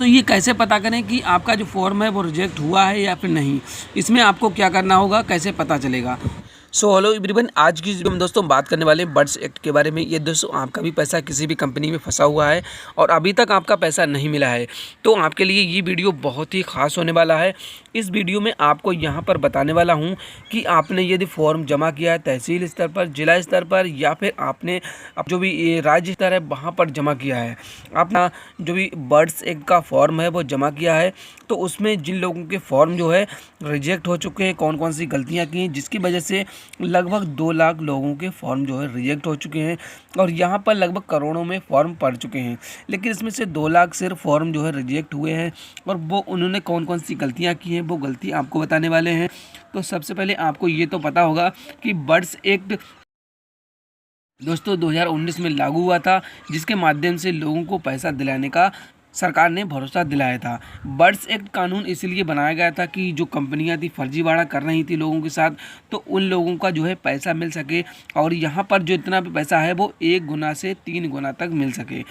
ये कैसे पता करें कि आपका जो फॉर्म है वो रिजेक्ट हुआ है या फिर नहीं, इसमें आपको क्या करना होगा, कैसे पता चलेगा। हेलो एवरीवन, आज की वीडियो में दोस्तों बात करने वाले हैं बर्ड्स एक्ट के बारे में। ये दोस्तों आपका भी पैसा किसी भी कंपनी में फंसा हुआ है और अभी तक आपका पैसा नहीं मिला है, तो आपके लिए ये वीडियो बहुत ही खास होने वाला है। इस वीडियो में आपको यहाँ पर बताने वाला हूँ कि आपने यदि फॉर्म जमा किया है तहसील स्तर पर, जिला स्तर पर या फिर आपने जो भी राज्य स्तर है वहाँ पर जमा किया है, अपना जो भी बर्ड्स एक्ट का फॉर्म है वो जमा किया है, तो उसमें जिन लोगों के फॉर्म जो है रिजेक्ट हो चुके हैं, कौन कौन सी गलतियाँ की हैं जिसकी वजह से लगभग 2 लाख लोगों के फॉर्म जो है रिजेक्ट हो चुके हैं और यहाँ पर लगभग करोड़ों में फॉर्म पड़ चुके हैं। लेकिन इसमें से 2 लाख सिर्फ फॉर्म जो है रिजेक्ट हुए हैं और वो उन्होंने कौन कौन सी गलतियाँ की हैं वो गलती आपको बताने वाले हैं। तो सबसे पहले आपको ये तो पता होगा कि बर्ड्स एक्ट दोस्तों 2019 में लागू हुआ था, जिसके माध्यम से लोगों को पैसा दिलाने का सरकार ने भरोसा दिलाया था। बर्ड्स एक्ट कानून इसलिए बनाया गया था कि जो कंपनियां थी फर्जीवाड़ा कर रही थी लोगों के साथ, तो उन लोगों का जो है पैसा मिल सके और यहाँ पर जो इतना भी पैसा है वो 1 गुना से 3 गुना तक मिल सके।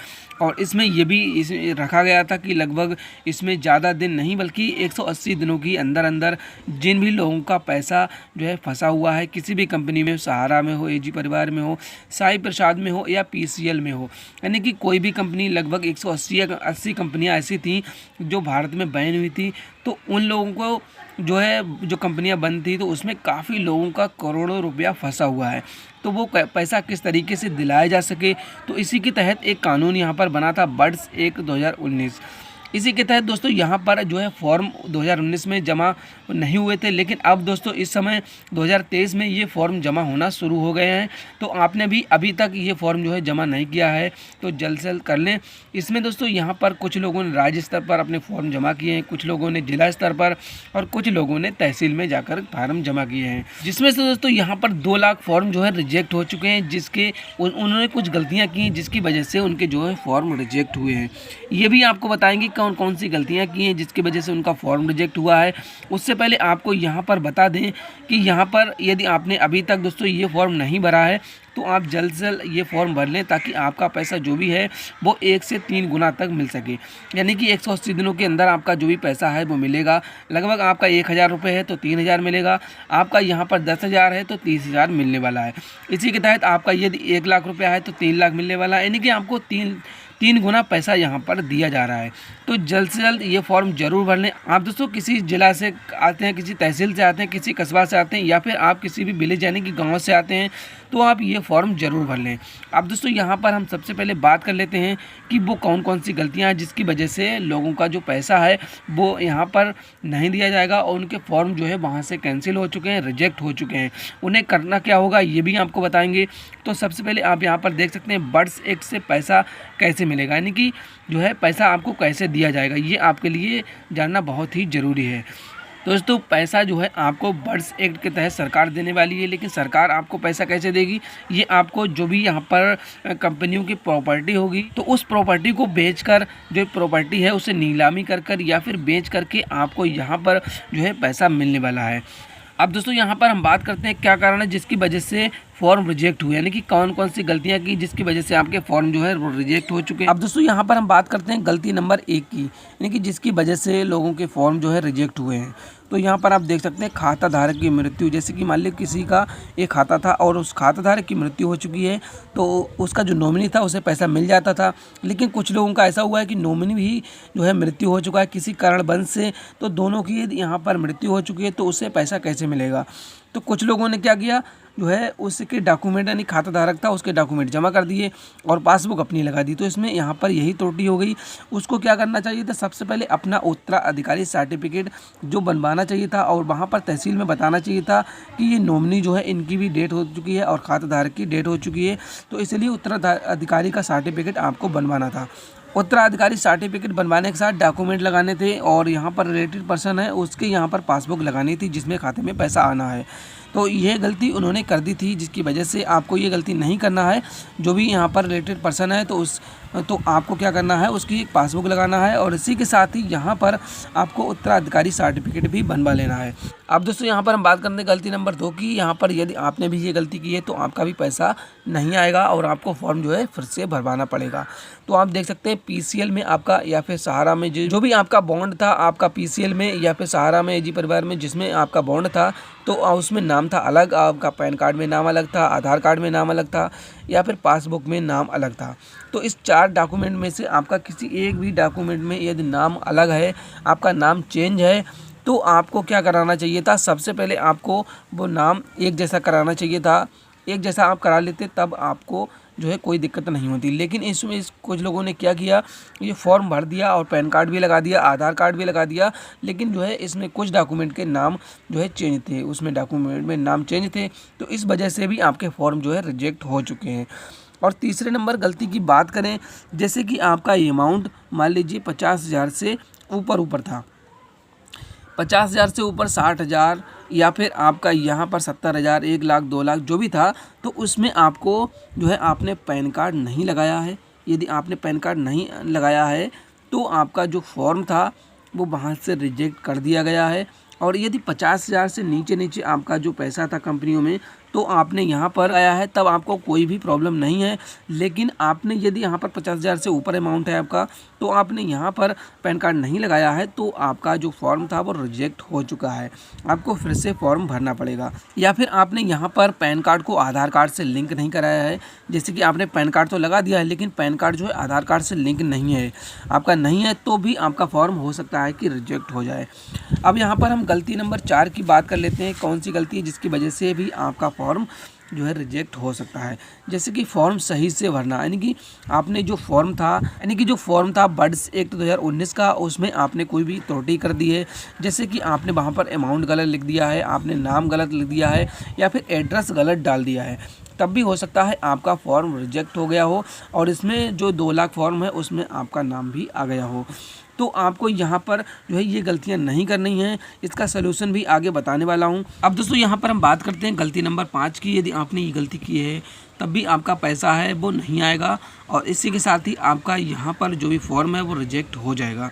और इसमें ये भी रखा गया था कि लगभग इसमें ज़्यादा दिन नहीं बल्कि 180 दिनों की अंदर अंदर जिन भी लोगों का पैसा जो है फंसा हुआ है किसी भी कंपनी में, सहारा में हो, एजी परिवार में हो, साई प्रसाद में हो या पीसीएल में हो, यानी कि कोई भी कंपनी, लगभग 180 कंपनियां ऐसी थी जो भारत में बैन हुई थी, तो उन लोगों को जो है जो कंपनियां बंद थी तो उसमें काफ़ी लोगों का करोड़ों रुपया फंसा हुआ है, तो वो पैसा किस तरीके से दिलाया जा सके, तो इसी के तहत एक कानून यहाँ पर बना था बर्ड्स एक्ट 2019। इसी के तहत दोस्तों यहाँ पर जो है फॉर्म 2019 में जमा नहीं हुए थे, लेकिन अब दोस्तों इस समय 2023 में ये फॉर्म जमा होना शुरू हो गए हैं। तो आपने भी अभी तक ये फॉर्म जो है जमा नहीं किया है तो जल्द से जल्द कर लें। इसमें दोस्तों यहाँ पर कुछ लोगों ने राज्य स्तर पर अपने फॉर्म जमा किए हैं, कुछ लोगों ने जिला स्तर पर और कुछ लोगों ने तहसील में जाकर फॉर्म जमा किए हैं, जिसमें से दोस्तों यहाँ पर 2 लाख फॉर्म जो है रिजेक्ट हो चुके हैं, जिसके उन्होंने कुछ गलतियाँ की जिसकी वजह से उनके जो है फॉर्म रिजेक्ट हुए हैं। ये भी आपको बताएंगे कौन कौन सी गलतियां की हैं जिसकी वजह से उनका फॉर्म रिजेक्ट हुआ है। उससे पहले आपको यहां पर बता दें कि यहां पर यदि आपने अभी तक दोस्तों ये फॉर्म नहीं भरा है तो आप जल्द से जल्द ये फॉर्म भर लें ताकि आपका पैसा जो भी है वो 1 से 3 गुना तक मिल सके, यानी कि 180 दिनों के अंदर आपका जो भी पैसा है वो मिलेगा। लगभग आपका 1000 रुपये है तो 3000 मिलेगा, आपका यहाँ पर 10,000 है तो 30,000 मिलने वाला है। इसी के तहत आपका यदि 1 लाख रुपया है तो 3 लाख मिलने वाला है, यानी कि आपको 3 गुना पैसा यहाँ पर दिया जा रहा है। तो जल्द से जल्द ये फॉर्म ज़रूर भर लें। आप दोस्तों किसी ज़िला से आते हैं, किसी तहसील से आते हैं, किसी कस्बा से आते हैं या फिर आप किसी भी विलेज यानी कि गांव से आते हैं तो आप ये फॉर्म ज़रूर भर लें। अब दोस्तों यहाँ पर हम सबसे पहले बात कर लेते हैं कि वो कौन कौन सी गलतियाँ हैं जिसकी वजह से लोगों का जो पैसा है वो यहाँ पर नहीं दिया जाएगा और उनके फॉर्म जो है वहाँ से कैंसिल हो चुके हैं, रिजेक्ट हो चुके हैं। उन्हें करना क्या होगा ये भी आपको बताएंगे। तो सबसे पहले आप यहाँ पर देख सकते हैं बर्ड्स एक्ट से पैसा कैसे मिलेगा, यानी कि जो है पैसा आपको कैसे दिया जाएगा, ये आपके लिए जानना बहुत ही ज़रूरी है। दोस्तों पैसा जो है आपको बर्ड्स एक्ट के तहत सरकार देने वाली है, लेकिन सरकार आपको पैसा कैसे देगी, ये आपको जो भी यहाँ पर कंपनियों की प्रॉपर्टी होगी तो उस प्रॉपर्टी को बेचकर, जो प्रॉपर्टी है उसे नीलामी कर या फिर बेच करके आपको यहाँ पर जो है पैसा मिलने वाला है। अब दोस्तों यहाँ पर हम बात करते हैं क्या कारण है जिसकी वजह से फॉर्म रिजेक्ट हुए, यानी कि कौन कौन सी गलतियाँ की जिसकी वजह से आपके फॉर्म जो है वो रिजेक्ट हो चुके हैं। अब दोस्तों यहाँ पर हम बात करते हैं गलती नंबर 1 की, यानी कि जिसकी वजह से लोगों के फॉर्म जो है रिजेक्ट हुए हैं। तो यहाँ पर आप देख सकते हैं खाता धारक की मृत्यु, जैसे कि मान लीजिए किसी का एक खाता था और उस खाता धारक की मृत्यु हो चुकी है तो उसका जो नॉमिनी था उसे पैसा मिल जाता था, लेकिन कुछ लोगों का ऐसा हुआ है कि नॉमिनी भी जो है मृत्यु हो चुका है किसी कारणवश से, तो दोनों की यहाँ पर मृत्यु हो चुकी है तो उससे पैसा कैसे मिलेगा। तो कुछ लोगों ने क्या किया, जो है उसके डॉक्यूमेंट यानी खाता धारक था उसके डॉक्यूमेंट जमा कर दिए और पासबुक अपनी लगा दी, तो इसमें यहाँ पर यही त्रुटि हो गई। उसको क्या करना चाहिए था, सबसे पहले अपना उत्तराधिकारी सर्टिफिकेट जो बनवाना चाहिए था और वहाँ पर तहसील में बताना चाहिए था कि ये नॉमिनी जो है इनकी भी डेट हो चुकी है और खाता धारक की डेट हो चुकी है, तो इसलिए उत्तराधिकारी का सर्टिफिकेट आपको बनवाना था। उत्तराधिकारी सर्टिफिकेट बनवाने के साथ डॉक्यूमेंट लगाने थे और यहाँ पर रिलेटेड पर्सन है उसके यहाँ पर पासबुक लगानी थी जिसमें खाते में पैसा आना है। तो यह गलती उन्होंने कर दी थी, जिसकी वजह से आपको ये गलती नहीं करना है। जो भी यहाँ पर रिलेटेड पर्सन है तो आपको क्या करना है, उसकी एक पासबुक लगाना है और इसी के साथ ही यहाँ पर आपको उत्तराधिकारी सर्टिफिकेट भी बनवा लेना है। अब दोस्तों यहाँ पर हम बात करते हैं गलती नंबर 2 की। यहाँ पर यदि आपने भी ये गलती की है तो आपका भी पैसा नहीं आएगा और आपको फॉर्म जो है फिर से भरवाना पड़ेगा। तो आप देख सकते हैं पीसीएल में आपका या फिर सहारा में जो भी आपका बॉन्ड था, आपका पीसीएल में या फिर सहारा में, एजी परिवार में जिसमें आपका बॉन्ड था, तो उसमें नाम था अलग, आपका पैन कार्ड में नाम अलग था, आधार कार्ड में नाम अलग था या फिर पासबुक में नाम अलग था। तो इस 4 डॉक्यूमेंट में से आपका किसी एक भी डॉक्यूमेंट में यदि नाम अलग है, आपका नाम चेंज है, तो आपको क्या कराना चाहिए था, सबसे पहले आपको वो नाम एक जैसा कराना चाहिए था। एक जैसा आप करा लेते तब आपको जो है कोई दिक्कत नहीं होती। लेकिन इसमें कुछ लोगों ने क्या किया, ये फॉर्म भर दिया और पैन कार्ड भी लगा दिया, आधार कार्ड भी लगा दिया, लेकिन जो है इसमें कुछ डॉक्यूमेंट के नाम जो है चेंज थे, उसमें डॉक्यूमेंट में नाम चेंज थे, तो इस वजह से भी आपके फॉर्म जो है रिजेक्ट हो चुके हैं। और तीसरे नंबर गलती की बात करें, जैसे कि आपका अमाउंट मान लीजिए 50,000 से ऊपर था, 50,000 से ऊपर 60,000 या फिर आपका यहाँ पर 70,000, 1 लाख, 2 लाख जो भी था, तो उसमें आपको जो है आपने पैन कार्ड नहीं लगाया है। यदि आपने पैन कार्ड नहीं लगाया है तो आपका जो फॉर्म था वो वहाँ से रिजेक्ट कर दिया गया है। और यदि 50,000 से नीचे आपका जो पैसा था कंपनियों में, तो आपने यहाँ पर आया है तब आपको कोई भी प्रॉब्लम नहीं है। लेकिन आपने यदि यहाँ पर 50,000 से ऊपर अमाउंट है आपका, तो आपने यहाँ पर पैन कार्ड नहीं लगाया है, तो आपका जो फॉर्म था वो रिजेक्ट हो चुका है, आपको फिर से फॉर्म भरना पड़ेगा। या फिर आपने यहाँ पर पैन कार्ड को आधार कार्ड से लिंक नहीं कराया है, जैसे कि आपने पैन कार्ड तो लगा दिया है लेकिन पैन कार्ड जो है आधार कार्ड से लिंक नहीं है, आपका नहीं है, तो भी आपका फॉर्म हो सकता है कि रिजेक्ट हो जाए। अब यहाँ पर हम गलती नंबर 4 की बात कर लेते हैं, कौन सी गलती है जिसकी वजह से भी आपका फॉर्म जो है रिजेक्ट हो सकता है। जैसे कि फॉर्म सही से भरना, यानी कि आपने जो फॉर्म था बर्ड्स एक्ट 2019 का, उसमें आपने कोई भी त्रुटि कर दी है, जैसे कि आपने वहाँ पर अमाउंट गलत लिख दिया है, आपने नाम गलत लिख दिया है या फिर एड्रेस गलत डाल दिया है, तब भी हो सकता है आपका फॉर्म रिजेक्ट हो गया हो और इसमें जो 2 लाख फॉर्म है उसमें आपका नाम भी आ गया हो। तो आपको यहाँ पर जो है ये गलतियाँ नहीं करनी हैं, इसका सलूशन भी आगे बताने वाला हूँ। अब दोस्तों यहाँ पर हम बात करते हैं गलती नंबर 5 की। यदि आपने ये गलती की है तब भी आपका पैसा है वो नहीं आएगा और इसी के साथ ही आपका यहाँ पर जो भी फॉर्म है वो रिजेक्ट हो जाएगा।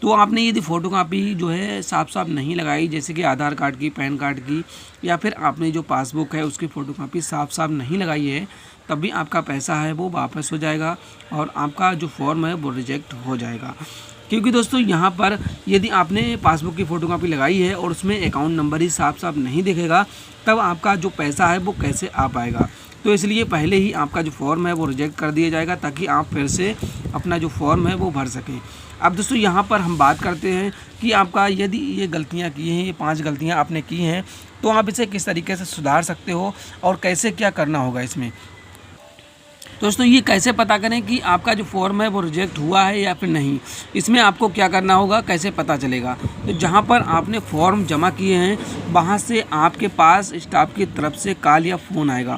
तो आपने यदि फ़ोटो कापी जो है साफ नहीं लगाई, जैसे कि आधार कार्ड की, पैन कार्ड की या फिर आपने जो पासबुक है उसकी फ़ोटो कापी साफ नहीं लगाई है, तब भी आपका पैसा है वो वापस हो जाएगा और आपका जो फॉर्म है वो रिजेक्ट हो जाएगा। क्योंकि दोस्तों यहाँ पर यदि आपने पासबुक की फ़ोटोकॉपी लगाई है और उसमें अकाउंट नंबर ही साफ नहीं दिखेगा, तब आपका जो पैसा है वो कैसे आ पाएगा। तो इसलिए पहले ही आपका जो फॉर्म है वो रिजेक्ट कर दिया जाएगा ताकि आप फिर से अपना जो फॉर्म है वो भर सकें। अब दोस्तों यहाँ पर हम बात करते हैं कि आपका यदि ये गलतियाँ की हैं, ये 5 गलतियाँ आपने की हैं, तो आप इसे किस तरीके से सुधार सकते हो और कैसे क्या करना होगा इसमें। दोस्तों ये कैसे पता करें कि आपका जो फॉर्म है वो रिजेक्ट हुआ है या फिर नहीं, इसमें आपको क्या करना होगा, कैसे पता चलेगा। तो जहां पर आपने फॉर्म जमा किए हैं वहां से आपके पास स्टाफ की तरफ से कॉल या फ़ोन आएगा।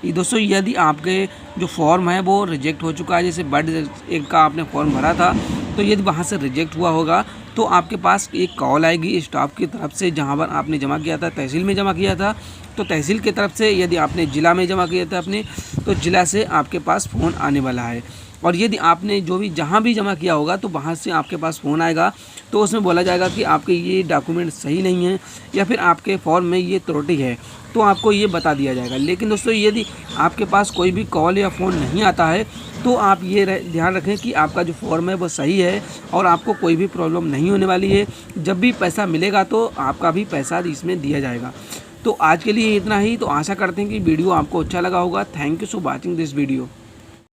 दोस्तों यदि आपके जो फॉर्म है वो रिजेक्ट हो चुका है, जैसे बर्ड एक्ट का आपने फॉर्म भरा था, तो यदि वहाँ से रिजेक्ट हुआ होगा तो आपके पास एक कॉल आएगी स्टाफ की तरफ से, जहाँ पर आपने जमा किया था, तहसील में जमा किया था, तो तहसील की तरफ से, यदि आपने ज़िला में जमा किया था अपने, तो ज़िला से आपके पास फ़ोन आने वाला है। और यदि आपने जो भी जहाँ भी जमा किया होगा तो वहाँ से आपके पास फ़ोन आएगा, तो उसमें बोला जाएगा कि आपके ये डॉक्यूमेंट सही नहीं है या फिर आपके फॉर्म में ये त्रुटि है, तो आपको ये बता दिया जाएगा। लेकिन दोस्तों यदि आपके पास कोई भी कॉल या फ़ोन नहीं आता है तो आप ये ध्यान रखें कि आपका जो फॉर्म है वो सही है और आपको कोई भी प्रॉब्लम नहीं होने वाली है। जब भी पैसा मिलेगा तो आपका भी पैसा इसमें दिया जाएगा। तो आज के लिए इतना ही। तो आशा करते हैं कि वीडियो आपको अच्छा लगा होगा। Thank you for watching this video.